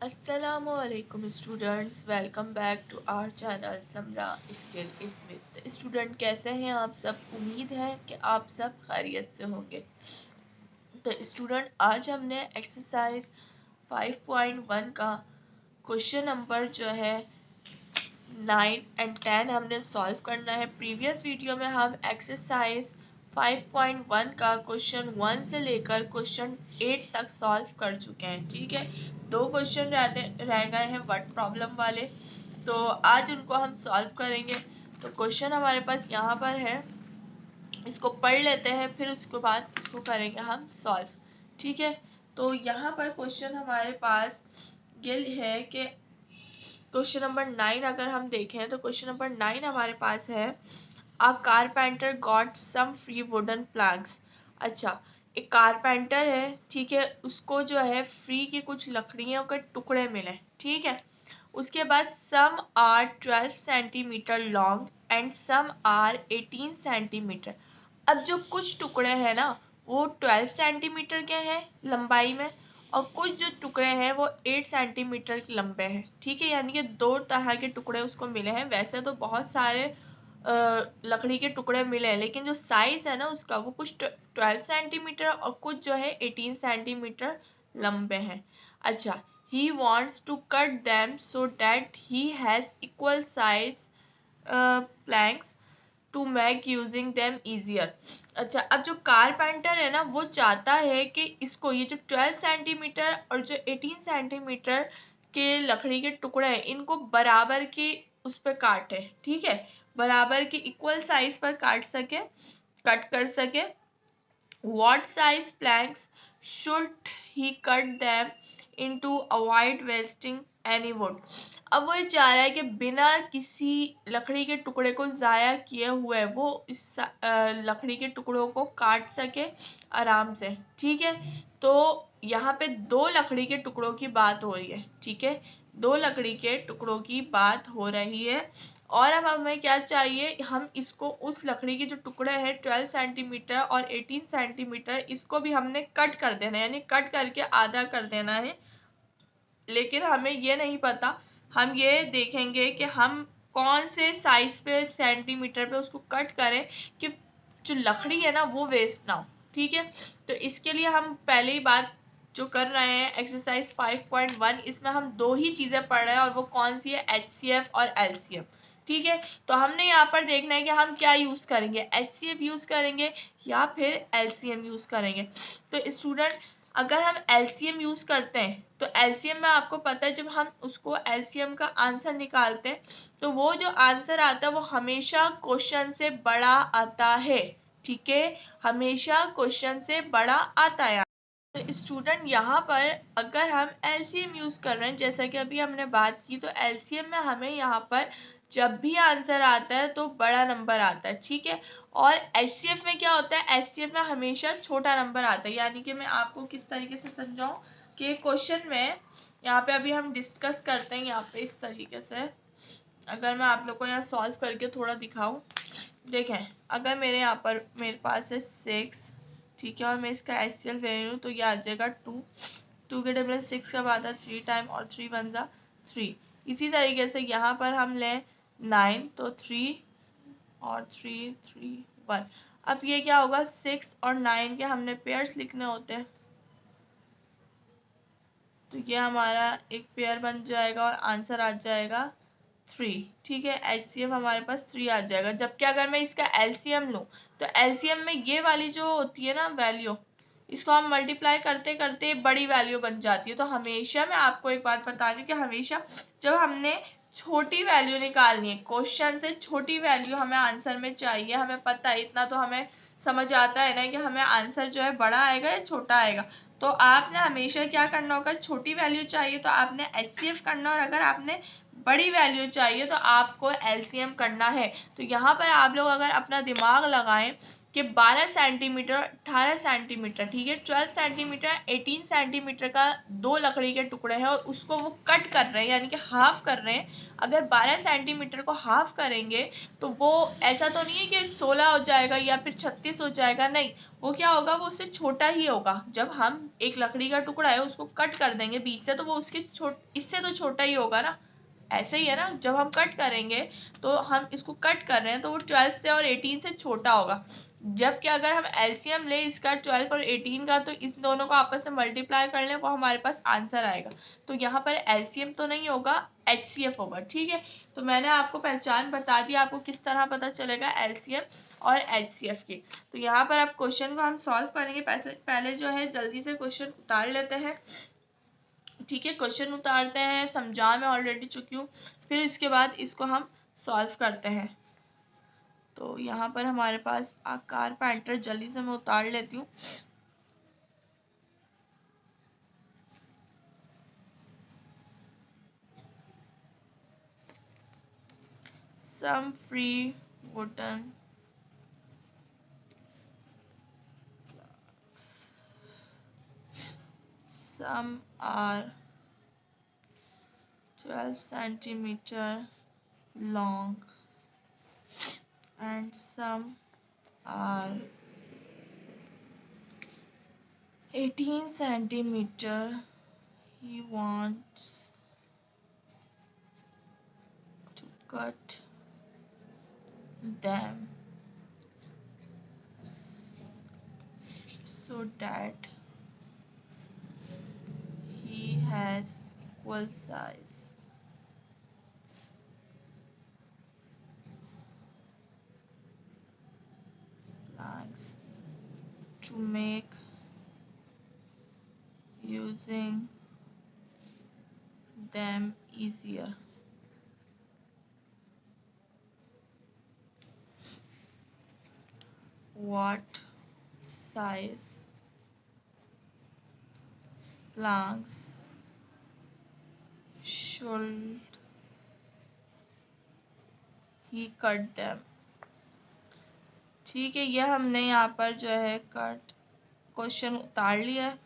अस्सलामुअलैकुम students, welcome back to our channel Samra skill Smith. Student कैसे हैं आप सब? उम्मीद है कि आप सब खैरियत से होंगे। तो स्टूडेंट आज हमने एक्सरसाइज 5.1 का क्वेश्चन नंबर जो है 9 एंड 10 हमने सॉल्व करना है। प्रीवियस वीडियो में हम एक्सरसाइज 5.1 का क्वेश्चन 1 से लेकर क्वेश्चन 8 तक सॉल्व कर चुके हैं। ठीक है, 2 क्वेश्चन रह गए हैं वर्ड प्रॉब्लम वाले, तो आज उनको हम सॉल्व करेंगे। तो क्वेश्चन हमारे पास यहाँ पर है, इसको पढ़ लेते हैं, फिर उसके बाद इसको करेंगे हम सॉल्व। ठीक है, तो यहाँ पर क्वेश्चन हमारे पास ये है कि क्वेश्चन नंबर 9 अगर हम देखें तो क्वेश्चन नंबर 9 हमारे पास है, a carpenter got some free wooden planks. अच्छा, एक कारपेंटर है, ठीक है, उसको जो है फ्री के कुछ लकड़ियों के टुकड़े मिले। ठीक है, उसके बाद some are 12 centimetre long and some are 18 centimetre. अब जो कुछ टुकड़े हैं ना वो 12 सेंटीमीटर के हैं लंबाई में, और कुछ जो टुकड़े हैं वो 8 सेंटीमीटर के लंबे हैं। ठीक है, यानी कि 2 तरह के टुकड़े उसको मिले हैं। वैसे तो बहुत सारे लकड़ी के टुकड़े मिले हैं, लेकिन जो साइज है ना उसका वो कुछ 12 सेंटीमीटर और कुछ जो है 18 सेंटीमीटर लंबे हैं। अच्छा, he wants to cut them so that he has equal size planks to make using them easier। अच्छा, अब जो कारपेंटर है ना वो चाहता है कि इसको ये जो 12 सेंटीमीटर और जो 18 सेंटीमीटर के लकड़ी के टुकड़े हैं इनको बराबर की उस पर काटे। ठीक है, बराबर की इक्वल साइज पर कट कर सके। What size planks should he cut them in to avoid wasting any wood? अब वो ये चाह रहा है कि बिना किसी लकड़ी के टुकड़े को ज़ाया किए हुए वो इस लकड़ी के टुकड़ों को काट सके आराम से। ठीक है, तो यहाँ पे 2 लकड़ी के टुकड़ों की बात हो रही है। ठीक है, 2 लकड़ी के टुकड़ों की बात हो रही है, और अब हमें क्या चाहिए, हम इसको उस लकड़ी के जो टुकड़े हैं 12 सेंटीमीटर और 18 सेंटीमीटर इसको भी हमने कट कर देना है, यानी कट करके आधा कर देना है। लेकिन हमें ये नहीं पता, हम ये देखेंगे कि हम कौन से साइज पे सेंटीमीटर पे उसको कट करें कि जो लकड़ी है ना वो वेस्ट ना हो। ठीक है, तो इसके लिए हम पहले ही बात जो कर रहे हैं एक्सरसाइज 5.1, इसमें हम 2 ही चीजें पढ़ रहे हैं, और वो कौन सी है, HCF और LCM। ठीक है, तो हमने यहाँ पर देखना है कि हम क्या यूज करेंगे, HCF यूज करेंगे या फिर LCM यूज करेंगे। तो स्टूडेंट, अगर हम LCM यूज करते हैं तो LCM में आपको पता है जब हम उसको LCM का आंसर निकालते हैं तो वो जो आंसर आता है वो हमेशा क्वेश्चन से बड़ा आता है। ठीक है, हमेशा क्वेश्चन से बड़ा आता है। तो स्टूडेंट, यहाँ पर अगर हम LCM यूज कर रहे हैं, जैसा कि अभी हमने बात की, तो LCM में हमें यहाँ पर जब भी आंसर आता है तो बड़ा नंबर आता है। ठीक है, और HCF में क्या होता है, HCF में हमेशा छोटा नंबर आता है। यानी कि मैं आपको किस तरीके से समझाऊं कि क्वेश्चन में यहाँ पे अभी हम डिस्कस करते हैं यहाँ पे इस तरीके से। अगर मैं आप लोग को यहाँ सॉल्व करके थोड़ा दिखाऊं, देखें, अगर मेरे यहाँ पर मेरे पास है 6, ठीक है, और मैं इसका HCF ले रही हूँ तो ये आ जाएगा 2 के टेबल 6 का आता है 3 टाइम, और 3 1 जा 3। इसी तरीके से यहाँ पर हम लें 9 तो 3 और 3 3 1। अब ये क्या होगा, 6 और 9 के हमने पेयर्स लिखने होते हैं, तो ये हमारा एक पेयर बन जाएगा और आंसर आ जाएगा 3। ठीक है, HCF हमारे पास 3 आ जाएगा। जबकि अगर मैं इसका LCM लूँ तो LCM में ये वाली जो होती है ना वैल्यू, इसको हम मल्टीप्लाई करते करते बड़ी वैल्यू बन जाती है। तो हमेशा मैं आपको एक बात बता रही हूँ कि हमेशा जब हमने छोटी वैल्यू निकालनी है, क्वेश्चन से छोटी वैल्यू हमें आंसर में चाहिए, हमें पता है इतना तो हमें समझ आता है ना कि हमें आंसर जो है बड़ा आएगा या छोटा आएगा। तो आपने हमेशा क्या करना होगा, छोटी वैल्यू चाहिए तो आपने HCF करना, और अगर आपने बड़ी वैल्यू चाहिए तो आपको एलसीएम करना है। तो यहाँ पर आप लोग अगर अपना दिमाग लगाएं कि 12 सेंटीमीटर 18 सेंटीमीटर, ठीक है, 12 सेंटीमीटर 18 सेंटीमीटर का दो लकड़ी के टुकड़े हैं और उसको वो कट कर रहे हैं यानी कि हाफ कर रहे हैं। अगर 12 सेंटीमीटर को हाफ करेंगे तो वो ऐसा तो नहीं है कि 16 हो जाएगा या फिर 36 हो जाएगा, नहीं, वो क्या होगा, वो उससे छोटा ही होगा। जब हम एक लकड़ी का टुकड़ा है उसको कट कर देंगे बीच से तो वो उसके इससे तो छोटा ही होगा ना। ऐसे ही है ना, जब हम कट करेंगे तो हम इसको कट कर रहे हैं तो वो 12 से और 18 से छोटा होगा। जबकि अगर हम एलसीएम ले इसका 12 और 18 का तो इस दोनों को आपस में मल्टीप्लाई कर लें वो हमारे पास आंसर आएगा। तो यहाँ पर एलसीएम तो नहीं होगा, एचसीएफ होगा, ठीक है। तो मैंने आपको पहचान बता दी, आपको किस तरह पता चलेगा एलसीएम और एचसीएफ की। तो यहाँ पर आप क्वेश्चन को हम सॉल्व करेंगे। पहले जो है जल्दी से क्वेश्चन उतार लेते हैं, ठीक है। क्वेश्चन उतारते हैं, समझा मैं ऑलरेडी चुकी हूँ, फिर इसके बाद इसको हम सॉल्व करते हैं। तो यहाँ पर हमारे पास आकार पैंटर जल्दी से मैं उतार लेती हूँ। Some free wooden some are 12 centimeter long and some are 18 centimeter. He wants to cut them so that he has equal size planks to make using them easier. What size planks should he cut them? ठीक है, ये हमने यहाँ पर जो है cut question उतार लिया है।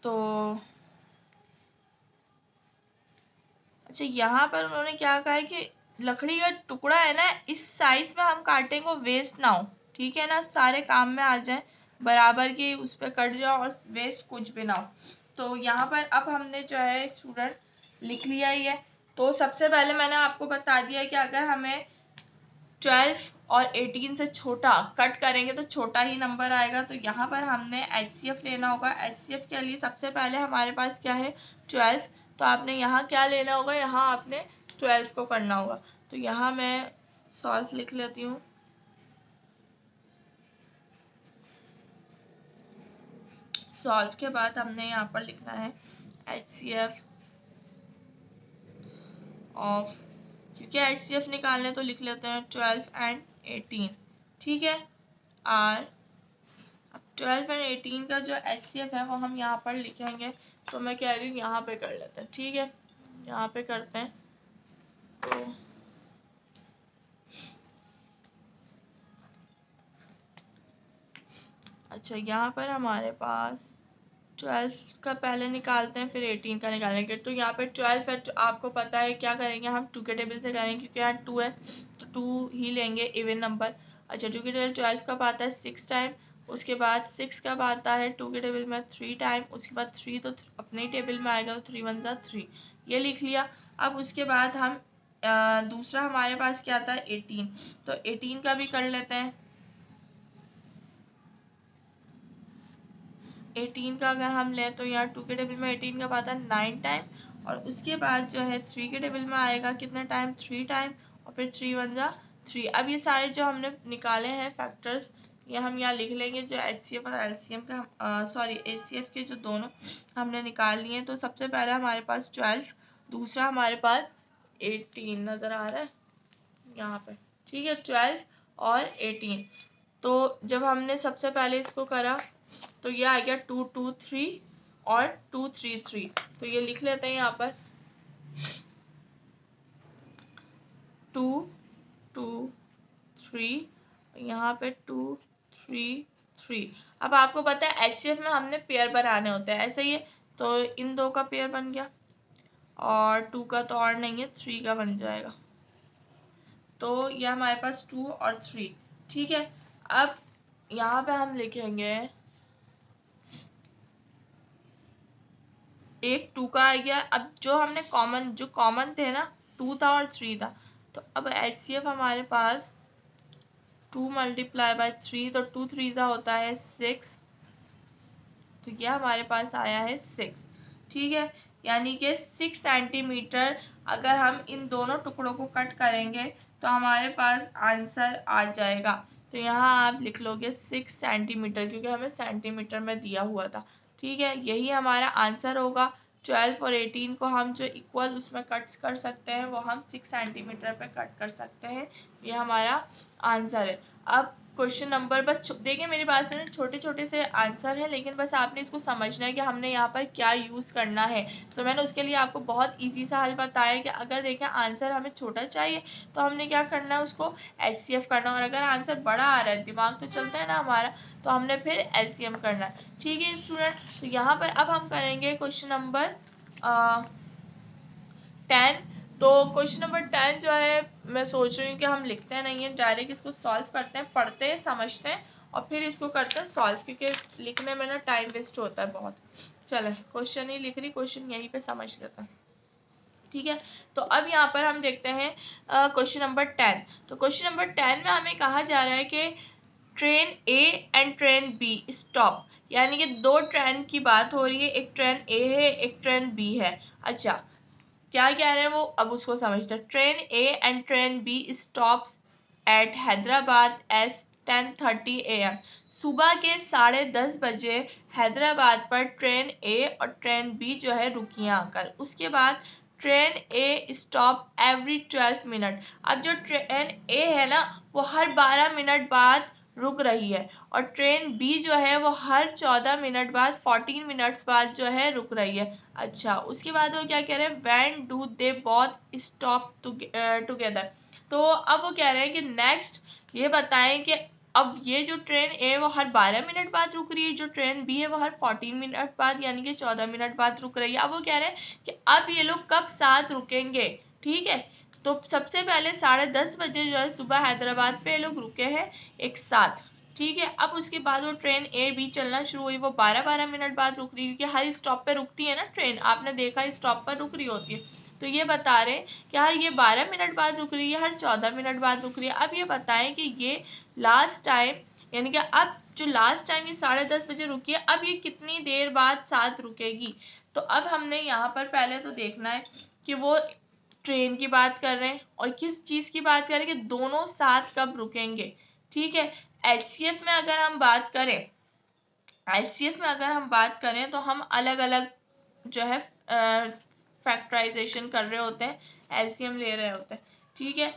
तो अच्छा, यहाँ पर उन्होंने क्या कहा है कि लकड़ी का टुकड़ा है ना, इस साइज में हम काटेंगे, वेस्ट ना हो, ठीक है ना, सारे काम में आ जाए, बराबर की उस पर कट जाओ और वेस्ट कुछ भी ना हो। तो यहाँ पर अब हमने जो है स्टूडेंट लिख लिया ही है। तो सबसे पहले मैंने आपको बता दिया कि अगर हमें 12 और 18 से छोटा कट करेंगे तो छोटा ही नंबर आएगा। तो यहाँ पर हमने एचसीएफ लेना होगा। एचसीएफ के लिए सबसे पहले हमारे पास क्या है, 12। तो आपने यहाँ क्या लेना होगा, यहाँ आपने 12 को करना होगा। तो यहाँ मैं सॉल्व लिख लेती हूँ। सॉल्व के बाद हमने यहाँ पर लिखना है एचसीएफ ऑफ, क्योंकि एचसीएफ निकालने तो लिख लेते हैं 12 एंड 18, ठीक है। आर, अब 12 एंड 18 का जो एचसीएफ है वो हम यहाँ पर लिखेंगे। तो मैं कह रही हूँ यहाँ पे कर लेते हैं, ठीक है, यहाँ पे करते हैं। तो अच्छा, यहाँ पर हमारे पास 12 का पहले निकालते हैं फिर 18 का निकालेंगे। तो यहाँ पे 12 है, तो आपको पता है क्या करेंगे, हम 2 के टेबल से करेंगे क्योंकि यहाँ 2 है तो 2 ही लेंगे, इवन नंबर। अच्छा, 2 के टेबल 12 कब आता है, 6 टाइम। उसके बाद 6 कब आता है 2 के टेबल में, 3 टाइम। उसके बाद 3 तो अपने ही टेबल में आएगा, तो 3 1 3, ये लिख लिया। अब उसके बाद हम दूसरा हमारे पास क्या आता है 18, तो 18 का भी कर लेते हैं। 18 का अगर हम लें तो यहाँ 2 के टेबल में 18 का आता है 9 टाइम। और उसके बाद जो है 3 के टेबल में आएगा कितने टाइम, 3 टाइम। और फिर 3 1 3। अब ये सारे जो हमने निकाले हैं फैक्टर्स, ये हम यहाँ लिख लेंगे, जो एचसीएफ और एलसीएम का सॉरी एचसीएफ के जो दोनों हमने निकाल लिए। तो सबसे पहले हमारे पास 12, दूसरा हमारे पास 18 नज़र आ रहा है यहाँ पर, ठीक है, 12 और 18। तो जब हमने सबसे पहले इसको करा तो ये आ गया 2 2 3 और 2 3 3। तो ये लिख लेते हैं यहाँ पर 2 2 3, यहाँ पे 2 3 3। अब आपको पता है HCF में हमने पेयर बनाने होते हैं, ऐसा ही है। तो इन दो का पेयर बन गया और 2 का तो और नहीं है, 3 का बन जाएगा। तो ये हमारे पास 2 और 3, ठीक है। अब यहाँ पे हम लिखेंगे एक 2 का आ गया। अब जो हमने कॉमन थे ना, 2 था और 3 था। तो अब HCF हमारे पास 2 मल्टीप्लाई बाय 3, तो 2 3 का होता है 6। तो यह हमारे पास आया है 6, ठीक है। यानी कि 6 सेंटीमीटर अगर हम इन दोनों टुकड़ों को कट करेंगे तो हमारे पास आंसर आ जाएगा। तो यहाँ आप लिख लोगे 6 सेंटीमीटर, क्योंकि हमें सेंटीमीटर में दिया हुआ था, ठीक है। यही हमारा आंसर होगा। 12 और 18 को हम जो इक्वल उसमें कट कर सकते हैं वो हम 6 सेंटीमीटर पे कट कर सकते हैं। ये हमारा आंसर है। अब क्वेश्चन नंबर, बस देखिए मेरी बात सुनो, छोटे छोटे से आंसर है, लेकिन बस आपने इसको समझना है कि हमने यहाँ पर क्या यूज़ करना है। तो मैंने उसके लिए आपको बहुत इजी सा हल बताया कि अगर देखें आंसर हमें छोटा चाहिए तो हमने क्या करना है, उसको HCF करना, और अगर आंसर बड़ा आ रहा है, दिमाग तो चलता है ना हमारा, तो हमने फिर LCM करना है, ठीक है स्टूडेंट। तो यहाँ पर अब हम करेंगे क्वेश्चन नंबर 10। तो क्वेश्चन नंबर 10 जो है, मैं सोच रही हूँ कि हम लिखते नहीं है, डायरेक्ट इसको सॉल्व करते हैं, पढ़ते हैं, समझते हैं और फिर इसको करते हैं सॉल्व, क्योंकि लिखने में ना टाइम वेस्ट होता है बहुत। चले क्वेश्चन ही लिख रही, क्वेश्चन यहीं पे समझ लेते हैं, ठीक है। तो अब यहाँ पर हम देखते हैं क्वेश्चन नंबर 10। तो क्वेश्चन नंबर 10 में हमें कहा जा रहा है कि train A and train B stop, यानी कि दो ट्रेन की बात हो रही है, एक ट्रेन A है, एक ट्रेन B है। अच्छा, क्या कह रहे हैं वो, अब उसको समझते हैं। Train A and train B stops at Hyderabad S 10:30 AM। सुबह के 10:30 बजे हैदराबाद पर ट्रेन A और ट्रेन B जो है रुकी आकर। उसके बाद train A stop every 12 minute. अब जो ट्रेन A है ना, वो हर 12 मिनट बाद रुक रही है, और ट्रेन B जो है वो हर 14 मिनट बाद 14 मिनट्स बाद जो है रुक रही है। अच्छा, उसके बाद वो क्या कह रहे हैं, when do they both stop together. तो अब वो कह रहे हैं कि नेक्स्ट ये बताएं कि अब ये जो ट्रेन ए वो हर 12 मिनट बाद रुक रही है, जो ट्रेन बी है वो हर 14 मिनट बाद यानी कि 14 मिनट बाद रुक रही है। अब वो कह रहे हैं कि अब ये लोग कब साथ रुकेंगे, ठीक है। तो सबसे पहले 10:30 बजे जो है सुबह हैदराबाद पे ये लोग रुके हैं एक साथ, ठीक है। अब उसके बाद वो ट्रेन ए बी चलना शुरू हुई, वो 12-12 मिनट बाद रुक रही है, क्योंकि हर स्टॉप पे रुकती है ना ट्रेन, आपने देखा स्टॉप पर रुक रही होती है। तो ये बता रहे कि यार ये 12 मिनट बाद रुक रही है, हर 14 मिनट बाद रुक रही है। अब ये बताएं कि ये लास्ट टाइम, यानी कि अब जो लास्ट टाइम ये 10:30 बजे रुकी है, अब ये कितनी देर बाद साथ रुकेगी। तो अब हमने यहाँ पर पहले तो देखना है कि वो ट्रेन की बात कर रहे हैं और किस चीज की बात कर रहे हैं, कि दोनों साथ कब रुकेंगे, ठीक है। HCF में अगर हम बात करें, HCF में अगर हम बात करें तो हम अलग अलग जो है फैक्टराइजेशन कर रहे होते हैं, LCM ले रहे होते हैं, ठीक है।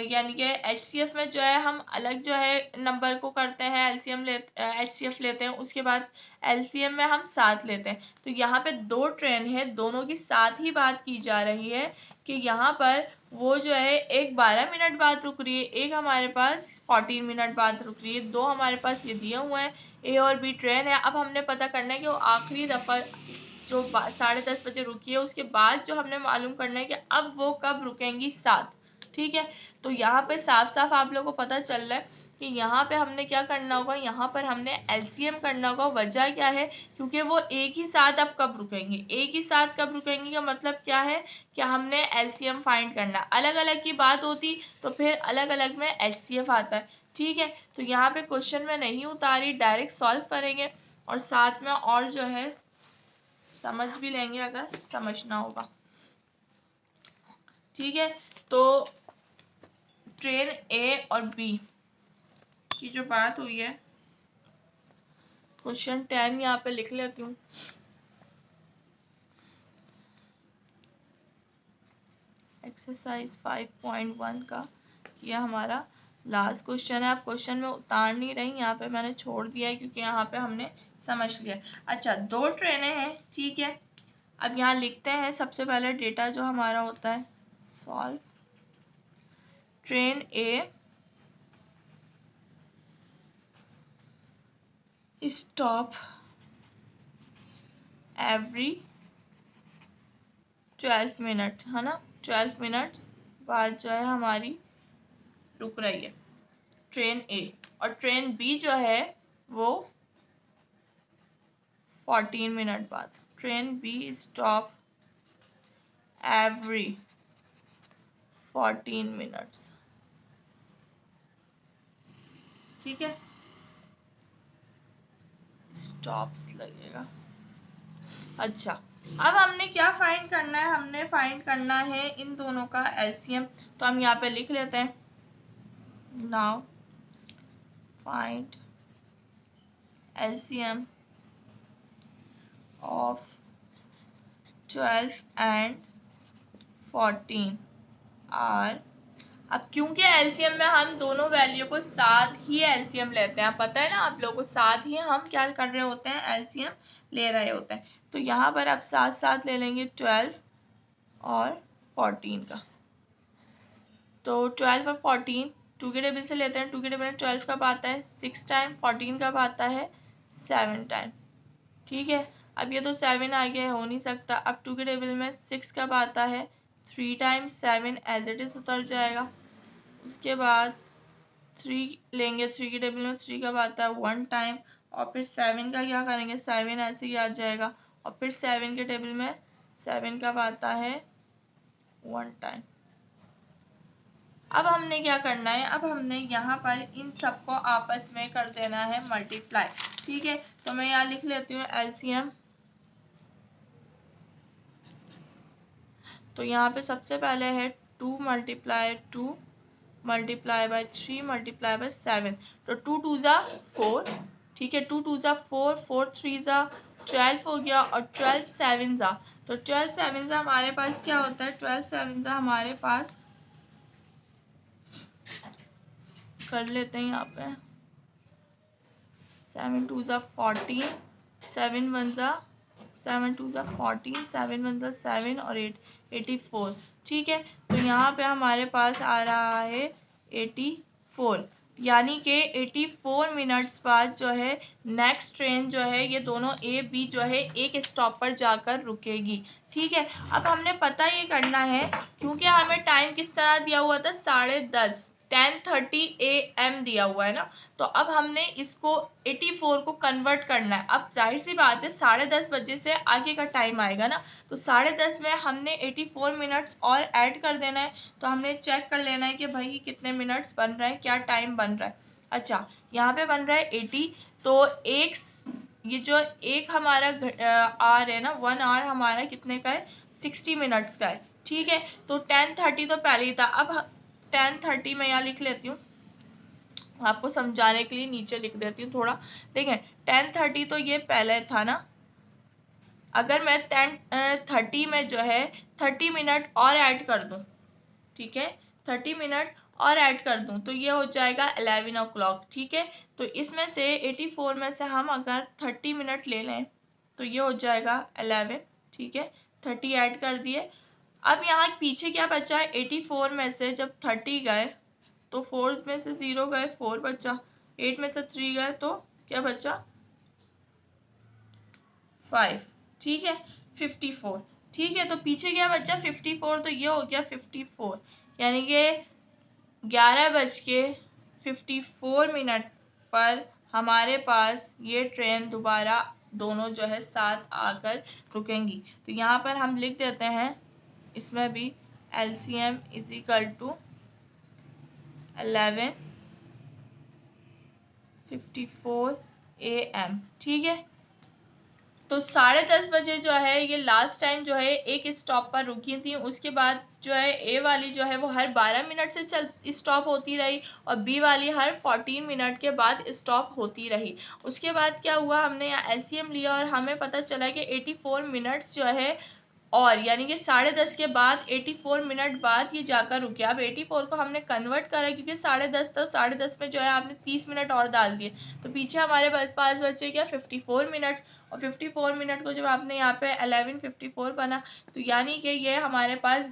यानी कि HCF में जो है हम अलग जो है नंबर को करते हैं, HCF लेते हैं, उसके बाद LCM में हम साथ लेते हैं। तो यहाँ पे दो ट्रेन है, दोनों की साथ ही बात की जा रही है कि यहाँ पर वो जो है एक 12 मिनट बाद रुक रही है, एक हमारे पास 14 मिनट बाद रुक रही है, दो हमारे पास ये दिए हुए हैं A और B ट्रेन है। अब हमने पता करना है कि वो आखिरी दफा जो 10:30 बजे रुकी है उसके बाद जो हमने मालूम करना है कि अब वो कब रुकेंगी साथ, ठीक है। तो यहाँ पे साफ साफ आप लोगों को पता चल रहा है कि यहाँ पे हमने क्या करना होगा, यहाँ पर हमने LCM करना होगा। वजह क्या है, क्योंकि वो एक ही साथ अब कब रुकेंगे, एक ही साथ कब रुकेंगे का मतलब क्या है कि हमने LCM फाइंड करना। अलग अलग की बात होती तो फिर अलग अलग में HCF आता है, ठीक है। तो यहाँ पे क्वेश्चन में नहीं उतारी, डायरेक्ट सॉल्व करेंगे और साथ में और जो है समझ भी लेंगे अगर समझना होगा, ठीक है। तो ट्रेन A और B की जो बात हुई है, क्वेश्चन 10 यहाँ पे लिख लेती हूँ। एक्सरसाइज 5.1 का यह हमारा लास्ट क्वेश्चन है। आप क्वेश्चन में उतार नहीं रही, यहाँ पे मैंने छोड़ दिया है क्योंकि यहाँ पे हमने समझ लिया। अच्छा, दो ट्रेनें हैं, ठीक है। अब यहाँ लिखते हैं सबसे पहले डेटा जो हमारा होता है, सॉल्व ट्रेन ए स्टॉप एवरी 12 मिनट, है ना, 12 मिनट्स बाद जो है हमारी रुक रही है ट्रेन ए, और ट्रेन बी जो है वो 14 मिनट बाद। Train be stop every 14 minutes, ठीक है, स्टॉप्स लगेगा। अच्छा, अब हमने क्या फाइंड करना है, हमने फाइंड करना है इन दोनों का एलसीएम, तो हम यहाँ पे लिख लेते हैं, now find LCM of 12 and 14 are. अब क्योंकि एलसीएम में हम दोनों वैल्यू को साथ ही एलसीएम लेते हैं, पता है ना आप लोगों को, साथ ही हम क्या कर रहे होते हैं, एलसीएम ले रहे होते हैं, तो यहाँ पर आप साथ साथ ले लेंगे 12 और 14 का। तो 12 और 14 टू के टेबल से लेते हैं, टू के टेबल में 12 कब आता है 6 टाइम, 14 कब आता है 7 टाइम, ठीक है। अब ये तो 7 आगे हो नहीं सकता, अब टू के टेबल में 6 कब आता है 3 टाइम, 7 एज इट इज उतर जाएगा। उसके बाद 3 लेंगे, 3 के टेबल में 3 कब आता है 1 टाइम, और फिर 7 का क्या करेंगे, 7 ऐसे ही आ जाएगा, और फिर 7 के टेबल में 7 कब आता है 1 टाइम। अब हमने क्या करना है, अब हमने यहाँ पर इन सबको आपस में कर देना है मल्टीप्लाई, ठीक है। तो मैं यहाँ लिख लेती हूँ एलसीएम, तो यहाँ पे सबसे पहले है 2 multiply 2 multiply by 3 multiply by 7, तो 2 2 जा 4, ठीक है, 2 2 जा 4, 4 3 जा 12 हो गया, और 12 7 जा, तो 12 7 जा हमारे पास क्या होता है, 12 7 जा हमारे पास कर लेते हैं यहाँ पे 7 2 जा 14, 7 1 जा 7 2 जा 14, 7 1 जा 7 और 8 84, ठीक है। तो यहाँ पे हमारे पास आ रहा है 84, यानी कि 84 मिनट्स बाद जो है नेक्स्ट ट्रेन जो है ये दोनों ए बी जो है एक स्टॉप पर जाकर रुकेगी, ठीक है। अब हमने पता ये करना है, क्योंकि हमें टाइम किस तरह दिया हुआ था 10:30 10:30 AM दिया हुआ है ना, तो अब हमने इसको 84 को कन्वर्ट करना है। अब जाहिर सी बात है 10:30 बजे से आगे का टाइम आएगा ना, तो 10:30 में हमने 84 मिनट्स और ऐड कर देना है, तो हमने चेक कर लेना है कि भाई कितने मिनट्स बन रहा है, क्या टाइम बन रहा है। अच्छा, यहाँ पे बन रहा है 80, तो एक ये जो एक हमारा आर है ना 1 आवर हमारा कितने का है 60 मिनट्स का है, ठीक है। तो 10:30 तो पहले ही था, अब 10:30 मैं यहाँ लिख लेती हूँ, आपको समझाने के लिए नीचे लिख देती हूँ थोड़ा, देखें 10:30 तो ये पहले था ना, अगर मैं 10:30 में जो है 30 मिनट और ऐड कर दूं, ठीक है, 30 मिनट और ऐड कर दूं तो ये हो जाएगा 11 o'clock, ठीक है। तो इसमें से 84 में से हम अगर 30 मिनट ले लें तो ये हो जाएगा 11, ठीक है, 30 ऐड कर दिए। अब यहाँ पीछे क्या बचा है, 84 में से जब 30 गए तो 4 में से 0 गए 4 बचा, 8 में से 3 गए तो क्या बचा 5, ठीक है, 54, ठीक है। तो पीछे क्या बचा 54, तो ये हो गया 54, यानी कि 11:54 पर हमारे पास ये ट्रेन दोबारा दोनों जो है साथ आकर रुकेंगी। तो यहाँ पर हम लिख देते हैं इसमें भी LCM is equal to 11:54 AM, ठीक है। तो 10:30 बजे जो है ये लास्ट टाइम जो है एक स्टॉप पर रुकी थी, उसके बाद जो है ए वाली जो है वो हर 12 मिनट से चल स्टॉप होती रही, और बी वाली हर 14 मिनट के बाद स्टॉप होती रही। उसके बाद क्या हुआ, हमने यहाँ LCM लिया और हमें पता चला कि 84 मिनट्स जो है, और यानी कि 10:30 के बाद 84 मिनट बाद ये जाकर रुके। अब 84 को हमने कन्वर्ट करा, क्योंकि 10:30 तो 10:30 में जो है आपने 30 मिनट और डाल दिए, तो पीछे हमारे पास बचे क्या 54 मिनट्स, और 54 मिनट को जब आपने यहाँ पे 11:54 बना, तो यानी कि ये हमारे पास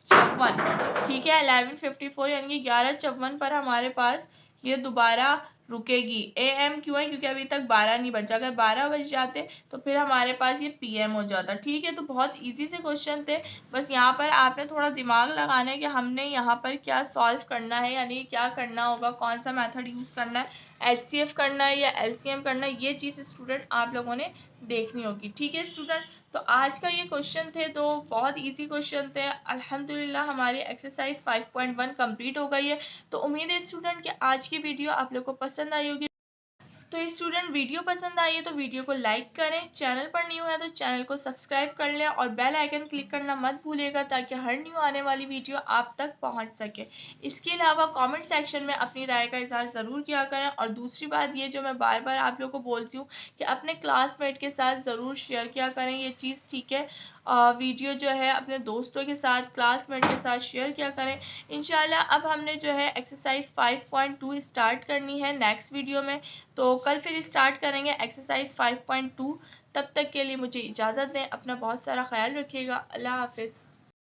1154, ठीक है। 1154 यानी कि 1154 पर हमारे पास ये दोबारा रुकेगी। AM क्यों है? क्योंकि अभी तक 12 नहीं बचा। अगर 12 बज जाते तो फिर हमारे पास ये PM हो जाता, ठीक है। तो बहुत इजी से क्वेश्चन थे, बस यहाँ पर आपने थोड़ा दिमाग लगाना है कि हमने यहाँ पर क्या सॉल्व करना है, यानी क्या करना होगा, कौन सा मेथड यूज करना है, HCF करना है या LCM करना है, ये चीज़ स्टूडेंट आप लोगों ने देखनी होगी, ठीक है स्टूडेंट। तो आज का ये क्वेश्चन थे, तो बहुत इजी क्वेश्चन थे। अल्हम्दुलिल्लाह हमारी एक्सरसाइज 5.1 कंप्लीट हो गई है। तो उम्मीद है स्टूडेंट कि आज की वीडियो आप लोग को पसंद आई होगी। तो स्टूडेंट वीडियो पसंद आई है तो वीडियो को लाइक करें, चैनल पर न्यू है तो चैनल को सब्सक्राइब कर लें और बेल आइकन क्लिक करना मत भूलिएगा ताकि हर न्यू आने वाली वीडियो आप तक पहुंच सके। इसके अलावा कमेंट सेक्शन में अपनी राय का इजहार ज़रूर किया करें। और दूसरी बात ये जो मैं बार बार आप लोग को बोलती हूँ कि अपने क्लासमेट के साथ ज़रूर शेयर किया करें ये चीज़, ठीक है। वीडियो जो है अपने दोस्तों के साथ, क्लासमेट के साथ शेयर किया करें। इंशाल्लाह अब हमने जो है एक्सरसाइज 5.2 स्टार्ट करनी है नेक्स्ट वीडियो में। तो कल फिर स्टार्ट करेंगे एक्सरसाइज 5.2। तब तक के लिए मुझे इजाज़त दें, अपना बहुत सारा ख्याल रखिएगा। अल्लाह हाफिज़।